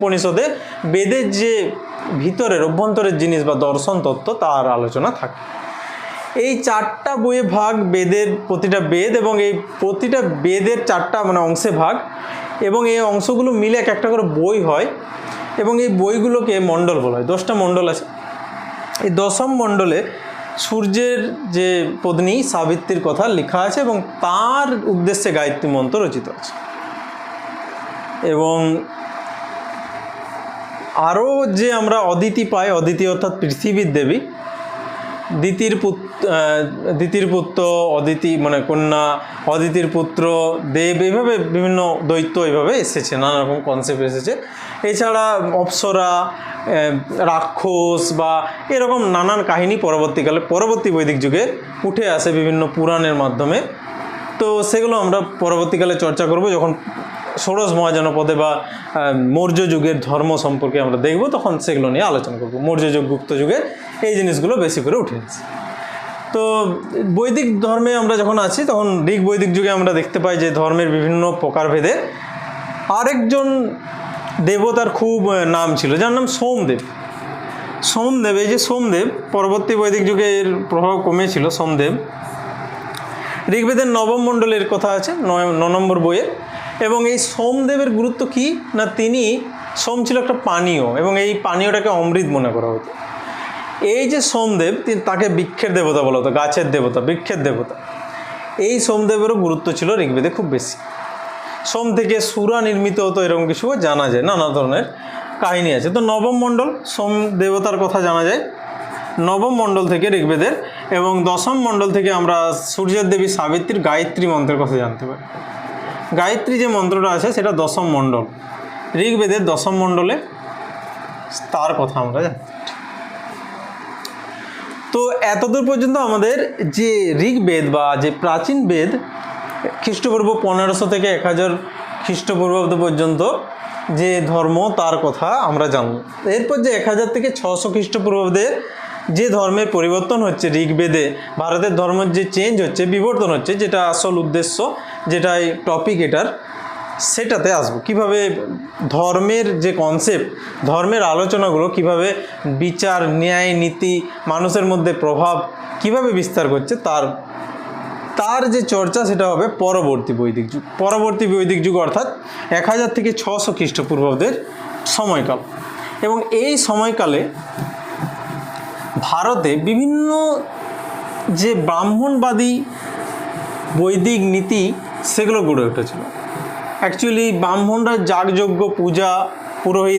উপনিষদে বেদের যে ভিতরের অভ্যন্তরের জিনিস বা দর্শন তত্ত্ব তার আলোচনা থাকে। এই চারটা বইয়ে ভাগ বেদের, প্রতিটা বেদ, এবং এই প্রতিটা বেদের চারটা অংশে ভাগ, এবং এই অংশগুলো মিলে এক একটা করে বই হয়, এবং এই বইগুলোকে মণ্ডল বলা হয়। 10টা মণ্ডল আছে। এই 10ম মণ্ডলে সূর্যের যে পত্নী সাবিত্রীর কথা লেখা আছে এবং তার উদ্দেশ্যে গায়ত্রী মন্ত্র রচিত আছে। এবং আরও যে আমরা অদিতি পাই, অদিতি অর্থাৎ পৃথিবীর দেবী, দিতির পুত্র অদিতি কন্যা, অদিতির পুত্র দেব, এইভাবে বিভিন্ন দৈত্য এইভাবে এসেছে, নানা রকম কনসেপ্ট এসেছে। এছাড়া অপ্সরা, রাক্ষস বা এরকম নানান কাহিনী পরবর্তী বৈদিক যুগে উঠে আসে বিভিন্ন পুরাণের মাধ্যমে। তো সেগুলো আমরা পরবর্তীকালে চর্চা করব, যখন ষোড়শ মহাজনপদে বা মৌর্য যুগের ধর্ম সম্পর্কে আমরা দেখব, তখন সেগুলো নিয়ে আলোচনা করব। মৌর্য যুগ, গুপ্ত যুগে এই জিনিসগুলো বেশি করে উঠে আসে। তো বৈদিক ধর্মে আমরা যখন আছি, তখন ঋগ বৈদিক যুগে আমরা দেখতে পাই যে ধর্মের বিভিন্ন প্রকারভেদে আরেকজন দেবতার খুব নাম ছিল, যার নাম সোমদেব। এই যে সোমদেব, পরবর্তী বৈদিক যুগে এর প্রভাব কমেছিল। সোমদেব ঋগ্বেদের 9ম মণ্ডলের কথা আছে, 9 নম্বর বইয়ে। এবং এই সোমদেবের গুরুত্ব কি না, সোম ছিল একটা পানীয়, এবং এই পানীয়টাকে অমৃত মনে করা হতো। এই যে সোমদেব, তাকে বৃক্ষের দেবতা বলা হতো, গাছের দেবতা, বৃক্ষের দেবতা। এই সোমদেবেরও গুরুত্ব ছিল ঋগ্বেদে খুব বেশি। সোম থেকে সুরা নির্মিত হতো, এরকম কিছু জানা যায়, নানা ধরনের কাহিনী আছে। তো 9ম মণ্ডল, সোম দেবতার কথা জানা যায় 9ম মণ্ডল থেকে ঋগ্বেদের। এবং 10ম মণ্ডল থেকে আমরা সূর্যের দেবী সাবিত্রীর গায়ত্রী মন্ত্রের কথা জানতে পারি। গায়ত্রী যে মন্ত্রটা আছে সেটা 10ম মণ্ডল, ঋগ্বেদের 10ম মণ্ডলে তার কথা আমরা জানি। তো এতদূর পর্যন্ত আমাদের যে ঋগ্বেদ বা যে প্রাচীন বেদ, খ্রিস্টপূর্ব 1500 থেকে 1000 খ্রিস্টপূর্বাব্দ পর্যন্ত যে ধর্ম, তার কথা আমরা জানব। এরপর যে 1000 থেকে 600 খ্রিস্টপূর্বাব্দে যে ধর্মের পরিবর্তন হচ্ছে ঋগ্বেদে, ভারতের ধর্মের যে চেঞ্জ হচ্ছে, বিবর্তন হচ্ছে, যেটা আসল উদ্দেশ্য, যেটাই টপিক এটার, সেটাতে আসবো। কিভাবে ধর্মের যে কনসেপ্ট, ধর্মের আলোচনাগুলো কিভাবে বিচার, ন্যায়, নীতি, মানুষের মধ্যে প্রভাব কিভাবে বিস্তার করছে, তার যে চর্চা, সেটা হবে পরবর্তী বৈদিক যুগ অর্থাৎ 1000 থেকে 600 খ্রিস্টপূর্বাব্দের সময়কাল। এবং এই সময়কালে ভারতে বিভিন্ন যে ব্রাহ্মণবাদী বৈদিক নীতি, সেগুলো গড়ে উঠেছিল। অ্যাকচুয়ালি ব্রাহ্মণরা যাগযজ্ঞ, পূজা, পুরোহিত